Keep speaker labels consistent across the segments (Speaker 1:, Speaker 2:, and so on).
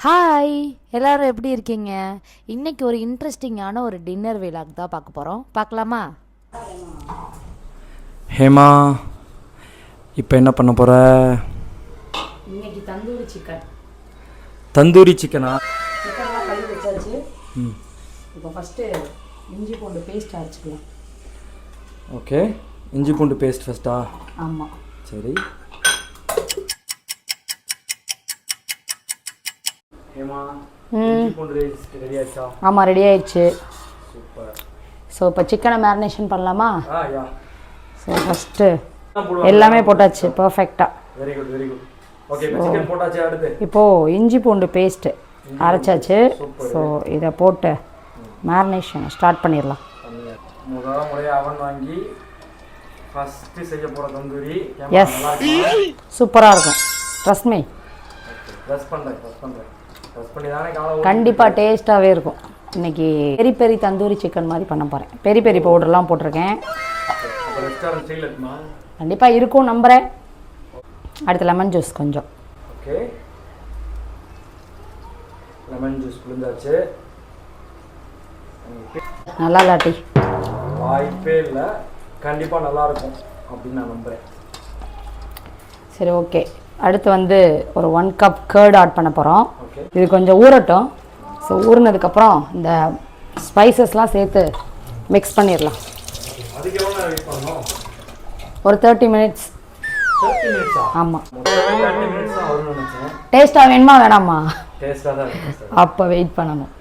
Speaker 1: Hi, எல்லாரும் எப்படி இருக்கீங்க? இன்னைக்கு ஒரு இன்ட்ரெஸ்டிங்கான ஒரு டின்னர் விலாக் தான் பார்க்க போகிறோம். பார்க்கலாமா?
Speaker 2: ஹேமா, இப்போ என்ன பண்ண போகிற?
Speaker 1: இன்னைக்கு தந்தூரி சிக்கன்.
Speaker 2: தந்தூரி சிக்கனா?
Speaker 1: சிக்கன்லாம் கழுவி வச்சாச்சு. இப்போ ஃபஸ்ட்டு இஞ்சி பூண்டு பேஸ்ட் அரைச்சிக்கலாம்.
Speaker 2: ஓகே, இஞ்சி பூண்டு பேஸ்ட் ஃபஸ்ட்டா?
Speaker 1: ஆமாம்.
Speaker 2: சரி. ஹேமா, இஞ்சி பூண்டு பேஸ்ட் ரெடி ஆயிடுச்சா?
Speaker 1: ஆமாம், ரெடி ஆயிடுச்சு.
Speaker 2: சூப்பர்.
Speaker 1: ஸோ இப்போ சிக்கனை மேரினேஷன் பண்ணலாமா?
Speaker 2: யா.
Speaker 1: ஸோ ஃபஸ்ட்டு எல்லாமே போட்டாச்சு பர்ஃபெக்டாக.
Speaker 2: Very good, very good. Okay, இப்போ சிக்கன் போட்டாச்சு. அடுத்து
Speaker 1: இப்போது இஞ்சி பூண்டு பேஸ்ட்டு அரைச்சாச்சு. ஸோ இதை போட்டு மேரினேஷன் ஸ்டார்ட் பண்ணிடலாம்.
Speaker 2: முதல் முறையாக அவன் வாங்கி ஃபஸ்ட்டு செய்ய போகிற தந்தூரி.
Speaker 1: எஸ், சூப்பராக இருக்கும். Trust me.
Speaker 2: ப்ரெஸ் பண்ணுறேன்.
Speaker 1: கண்டிப்பாக டேஸ்ட்டாகவே இருக்கும். இன்றைக்கி பெரி பெரி தந்தூரி சிக்கன் மாதிரி பண்ண போகிறேன். பெரி பெரி பவுடர்லாம் போட்டிருக்கேன். கண்டிப்பாக இருக்கும் நம்புகிறேன். அடுத்து லெமன் ஜூஸ் கொஞ்சம்.
Speaker 2: ஓகே, லெமன் ஜூஸ் புளிஞ்சாச்சு.
Speaker 1: நல்லா இல்லாட்டி
Speaker 2: வாய்ப்பே இல்லை, கண்டிப்பாக நல்லாயிருக்கும் அப்படின்னு நான் நம்புகிறேன்.
Speaker 1: சரி, ஓகே. அடுத்து வந்து ஒரு 1 கப் கர்ட் ஆட் பண்ண போகிறோம்.
Speaker 2: ஓகே,
Speaker 1: இது கொஞ்சம் ஊறட்டும். ஸோ ஊறினதுக்கப்புறம் இந்த ஸ்பைசஸ்லாம் சேர்த்து மிக்ஸ் பண்ணிடலாம்.
Speaker 2: அதுக்கு எவ்வளோ நேரம் வெயிட் பண்ணணும்?
Speaker 1: ஒரு 30 மினிட்ஸ்.
Speaker 2: 30 மினிட்ஸா?
Speaker 1: ஆமாம்.
Speaker 2: 30 மினிட்ஸ் தான் வரும்னு நினச்சேன்.
Speaker 1: டேஸ்ட்டாக வேணுமா வேணாமா?
Speaker 2: டேஸ்ட்டாக தான் இருக்கு.
Speaker 1: அப்போ வெயிட் பண்ணணும்.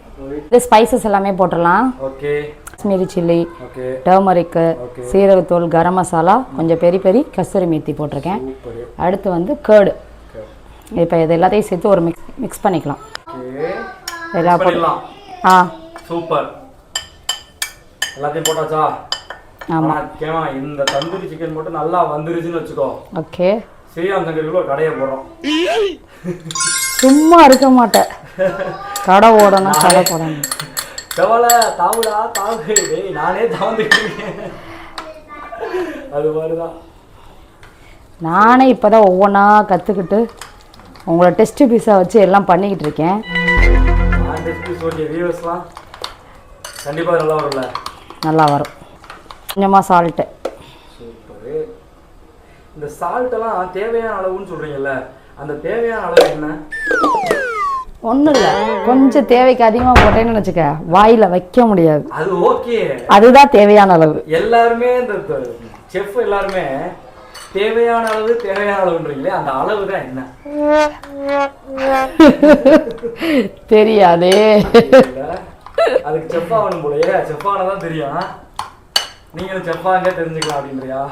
Speaker 1: இது ஸ்பைசஸ் எல்லாமே போட்டுடலாம்.
Speaker 2: ஓகே,
Speaker 1: காஷ்மீரி சில்லி,
Speaker 2: ஓகே,
Speaker 1: டர்மரிக்கு, சீரகத்தூள், கரம் மசாலா, கொஞ்சம் பெரி பெரி கஸ்தூரி மேத்தி போட்டிருக்கேன். அடுத்து வந்து கேர்டு. இப்போ இது எல்லாத்தையும் சேர்த்து ஒரு மிக்ஸ் பண்ணிக்கலாம்.
Speaker 2: ஓகே,
Speaker 1: எல்லாம்
Speaker 2: பண்ணிடலாம்.
Speaker 1: ஆ,
Speaker 2: சூப்பர். எல்லாத்தையும் போட்டாச்சா?
Speaker 1: ஆமாம்.
Speaker 2: கேமா, இந்த தந்தூரி சிக்கன் மட்டும் நல்லா வந்துருச்சுன்னு வச்சுக்கோ.
Speaker 1: ஓகே,
Speaker 2: ஸ்ரீராம் சங்கரில் ஒரு கடையை போடுறோம்.
Speaker 1: சும்மா இருக்க மாட்டேன். கடை ஓடணும், கடை போடணும்.
Speaker 2: கவலை தாவுடா தாவு, டேய் நானே தாந்துக்கிட்டேன். அது மாதிரிதான்
Speaker 1: நானே இப்போ தான் ஒவ்வொன்றா கற்றுக்கிட்டு உங்களை டெஸ்ட்டு பீஸாக வச்சு எல்லாம் பண்ணிக்கிட்டு இருக்கேன்.
Speaker 2: நான் டெஸ்ட் பீஸ் ஓகே. வியூவர்ஸ்லாம் கண்டிப்பாக நல்லா வரும்ல? நல்லா
Speaker 1: வரும். கொஞ்சமாக சால்ட்டு.
Speaker 2: சூப்பரு. இந்த சால்ட்டெல்லாம் தேவையான அளவுன்னு சொல்கிறீங்கல்ல, அந்த தேவையான அளவு என்ன?
Speaker 1: ஒன்றும் இல்லை, கொஞ்சம் தேவைக்கு அதிகமாக போட்டேன்னு வச்சுக்க, வாயில் வைக்க முடியாது.
Speaker 2: அது ஓகே,
Speaker 1: அதுதான் தேவையான அளவு.
Speaker 2: எல்லாருமே இந்த செஃப் எல்லாருமே தேவையான அளவுன்றீங்களே, அந்த அளவு தான் என்ன?
Speaker 1: தெரியாதே.
Speaker 2: அதுக்கு செஃப் ஆகணும் போலயே. செஃப் ஆனதான் தெரியும். நீங்களும் செஃப்பாங்க தெரிஞ்சுக்கலாம் அப்படின்றியா?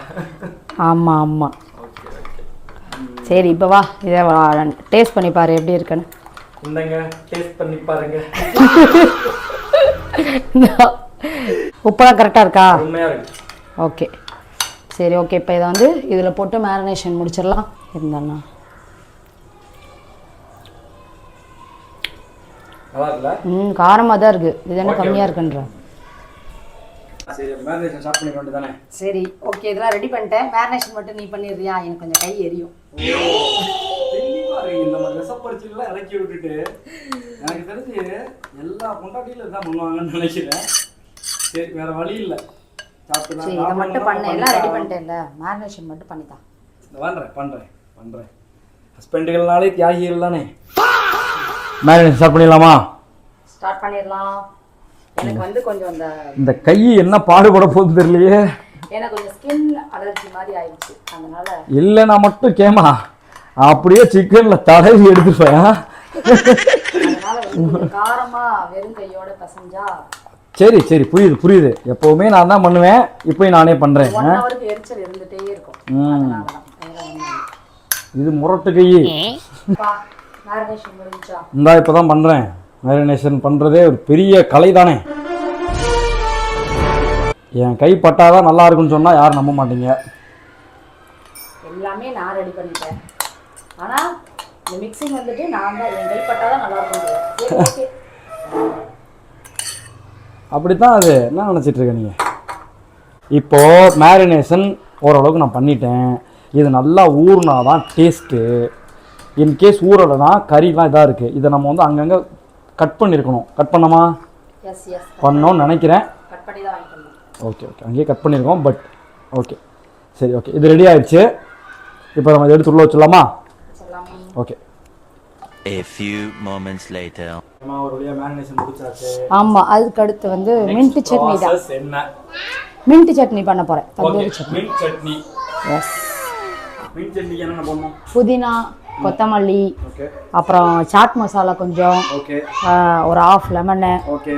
Speaker 1: ஆமாம் ஆமாம்.
Speaker 2: Okay okay.
Speaker 1: சரி, இப்போ வா, இதை டேஸ்ட் பண்ணி பாரு எப்படி இருக்குன்னு.
Speaker 2: இந்தங்க, டேஸ்ட் பண்ணி பாருங்க.
Speaker 1: உப்பெல்லாம் கரெக்டாக இருக்கா?
Speaker 2: உண்மையாக இருக்கு.
Speaker 1: ஓகே, சரி, ஓகே. இப்போ இதை வந்து இதில் போட்டு மேரினேஷன் முடிச்சிடலாம். இருந்தாண்ணா
Speaker 2: நல்லா இருக்குல்ல?
Speaker 1: காரமாக தான் இருக்குது. இது என்ன கம்மியாக இருக்குன்ற?
Speaker 2: சரி, மேரினேஷன் ஸ்டார்ட் பண்ணிக்க வேண்டியதானே?
Speaker 1: சரி, ஓகே. இதெல்லாம் ரெடி பண்ணிட்டேன். மேரினேஷன் மட்டும் நீ பண்ணிடுறியா? எனக்கு கொஞ்சம் கை எரியும்.
Speaker 2: இந்த மாதிரி விசப்பரிச்செல்லாம் இறக்கி விட்டுட்டு எனக்கு தெரிஞ்சு எல்லா பொண்டாட்டியிலும் இதுதான் பண்ணுவாங்கன்னு நினைக்கிறேன். சரி, வேற வழி இல்லை. சாப்பிட்டு
Speaker 1: சரி, இதை மட்டும் பண்ண, எல்லாம் ரெடி பண்ணிட்டேன்ல, மேரினேஷன் மட்டும் பண்ணித்தான்.
Speaker 2: பண்ணுறேன். ஹஸ்பண்டுகள்னாலே தியாகிகள் தானே. மேரினேஷன் ஸ்டார்ட் பண்ணிடலாமா?
Speaker 1: ஸ்டார்ட் பண்ணிடலாம். எனக்கு வந்து கொஞ்சம்
Speaker 2: இந்த கை என்ன பாடுபட போகுது தெரியலையே.
Speaker 1: எனக்கு கொஞ்சம் ஸ்கின் அலர்ஜி மாதிரி ஆயிடுச்சு, அதனால.
Speaker 2: இல்லைன்னா மட்டும் கேமா அப்படியே சிக்கன்ல தடவி எடுத்துப்பேன்.
Speaker 1: காரமா வெறும் கையோட பசஞ்சா.
Speaker 2: சரி, புரியுது. எப்பவுமே நான் தான் பண்ணுவேன், இப்போயும் நானே பண்றேன்.
Speaker 1: எரிச்சல் இருந்துட்டே இருக்கும்.
Speaker 2: இது முரட்டு கை. இந்தா இப்பதான் பண்றேன். மேரினேஷன் பண்றதே ஒரு பெரிய கலை தானே. என் கை பட்டாதான் நல்லா இருக்குன்னு சொன்னா யாரும் நம்ப மாட்டீங்க.
Speaker 1: எல்லாமே நான் ரெடி பண்ணிட்டேன். ஆனா இந்த மிக்சிங் வந்துட்டு நான் தான், என் கை பட்டாதான் நல்லா இருக்கும். அப்படித்தான்.
Speaker 2: அது என்ன நினச்சிட்டு இருக்க நீங்க? இப்போது மேரினேஷன் ஓரளவுக்கு நான் பண்ணிட்டேன். இது நல்லா ஊறினாதான் டேஸ்ட்டு. இன்கேஸ் ஊறலைன்னா கறிலாம் இதாக இருக்குது, இதை நம்ம வந்து அங்கங்கே கட் பண்ணியிருக்கணும். கட் பண்ணோமா?
Speaker 1: எஸ் எஸ்
Speaker 2: பண்ணோன்னு நினைக்கிறேன்.
Speaker 1: கட் பண்ணி தான் வாங்கிக்கணும்.
Speaker 2: ஓகே ஓகே, அங்கேயே கட் பண்ணியிருக்கோம். பட் ஓகே சரி, ஓகே இது ரெடி ஆயிடுச்சு. இப்போ நம்ம இதை எடுத்து உள்ள வச்சிடலாமா? Okay.
Speaker 3: A few moments later.
Speaker 2: ஒரு வழியா மேரினேஷன் முடிச்சாச்சு.
Speaker 1: ஆமாம், அதுக்கு அடுத்து வந்து மின்ட் சட்னி தான்.
Speaker 2: என்ன
Speaker 1: மின்ட் சட்னி பண்ண போகிறேன். Tandoori chutney.
Speaker 2: Mint chutney.
Speaker 1: Yes.
Speaker 2: Mint சட்னிக்கு என்னென்ன பண்ணணும்?
Speaker 1: புதினா, கொத்தமல்லி,
Speaker 2: ஓகே,
Speaker 1: அப்புறம் சாட் மசாலா கொஞ்சம்,
Speaker 2: ஓகே,
Speaker 1: ஒரு ஆஃப் லெமனு,
Speaker 2: ஓகே,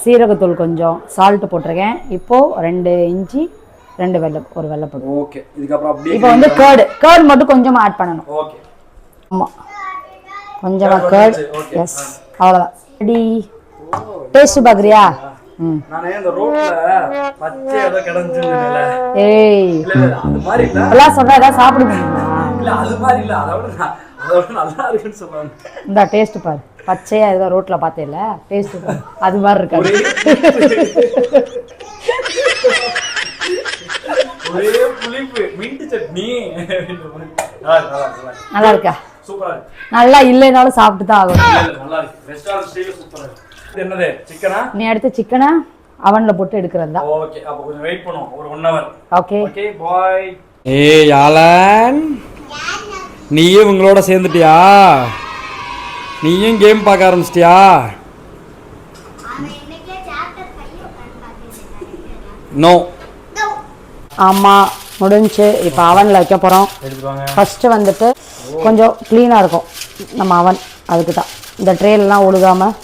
Speaker 1: சீரகத்தூள் கொஞ்சம், சால்ட்டு போட்டிருக்கேன். இப்போது 2 இஞ்சி, 2 ஒரு வெள்ளைப்பூடு.
Speaker 2: ஓகே. இதுக்கப்புறம் அப்படியே
Speaker 1: இப்போ வந்து கேர்டு மட்டும் கொஞ்சமாக ஆட் பண்ணணும்.
Speaker 2: ஓகே.
Speaker 1: ஆமாம், கொஞ்சமாக கேர்டு. எஸ், அவ்வளோதான். ரெடி. டேஸ்ட் பார்க்குறியா?
Speaker 2: நானே இந்த ரோட்ல பச்சை ஏதோ கிடந்துச்சுல.
Speaker 1: ஏய்,
Speaker 2: இல்ல அது மாதிரி இல்ல.
Speaker 1: எல்லாம் சொன்னா ஏதாவது சாப்பிடுங்க.
Speaker 2: இல்ல அது மாதிரி இல்ல, அதோட நல்லா இருக்குன்னு சொல்றாங்க.
Speaker 1: இந்த டேஸ்ட் பாரு, பச்சையா ஏதோ ரோட்ல பார்த்தேல, டேஸ்ட் பாரு, அது மாதிரி இருக்காது.
Speaker 2: ஒரே புளிப்பு மின்ட் சட்னி.
Speaker 1: நல்லா இருக்கா?
Speaker 2: சூப்பரா இருக்கு.
Speaker 1: நல்லா இல்லைனாலும் சாப்பிட்டு தான் ஆகணும்.
Speaker 2: நல்லா இருக்கு. ரெஸ்டாரன்ட் ஸ்டைல்ல சூப்பரா இருக்கு. இது என்னது? சிக்கனா?
Speaker 1: நீ அடுத்து சிக்கனை அவன்ல போட்டு எடுக்கிறதா?
Speaker 2: ஓகே, அப்ப கொஞ்சம் வெயிட் பண்ணுவோம், ஒரு 1 hour.
Speaker 1: Okay
Speaker 2: okay bye. ஏய் யாலன், நீயும் இவங்களோட சேர்ந்துட்டியா? நீயும் கேம் பார்க்க ஆரம்பிச்சிட்டியா? நோ.
Speaker 1: ஆமாம், முடிஞ்சு. இப்போ அவனில் வைக்க போகிறோம்.
Speaker 2: எடுத்துவாங்க.
Speaker 1: ஃபஸ்ட்டு வந்துட்டு கொஞ்சம் க்ளீனாக இருக்கும் நம்ம அவன், அதுக்கு தான் இந்த ட்ரேலாம் ஒழுகாமல்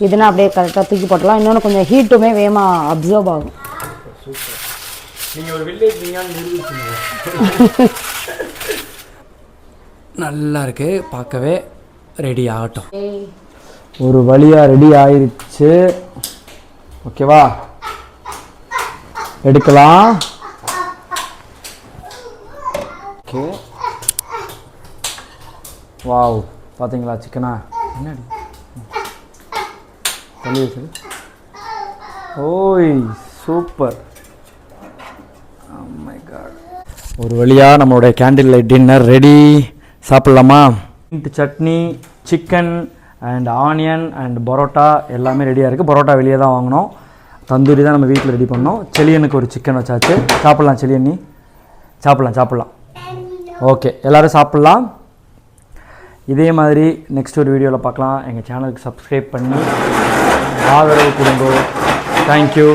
Speaker 1: இதுனா அப்படியே கரெக்டாக தூக்கி போட்டலாம். இன்னொன்று கொஞ்சம் ஹீட்டுமே வேகமாக அப்சர்வ் ஆகும்.
Speaker 2: நீங்கள் ஒரு வில்லேஜ் நிரூபிச்சிங்க. நல்லா இருக்கு, பார்க்கவே. ரெடி ஆகட்டும். ஒரு வழியாக ரெடி ஆயிருச்சு. ஓகேவா, எடுக்கலாம். ஓகே, வாவ், பார்த்தீங்களா சிக்கனா? என்னடி சொல்லி. ஓய் சூப்பர். My God. ஒரு வழியாக நம்மளுடைய கேண்டில் லைட் டின்னர் ரெடி. சாப்பிட்லாமா? Mint chutney, chicken and onion and parotta எல்லாமே ரெடியாக இருக்குது. பரோட்டா வெளியே தான் வாங்கினோம். தந்தூரி தான் நம்ம வீட்டில் ரெடி பண்ணோம். செலியனுக்கு ஒரு சிக்கன் வச்சாச்சு. சாப்பிட்லாம் செலியன், நீ சாப்பிட்லாம். ஓகே, எல்லோரும் சாப்பிட்லாம். இதே மாதிரி நெக்ஸ்ட் ஒரு வீடியோவில் பார்க்கலாம். எங்கள் சேனலுக்கு சப்ஸ்கிரைப் பண்ணி ஆதரவு கொடுங்க. தேங்க்யூ.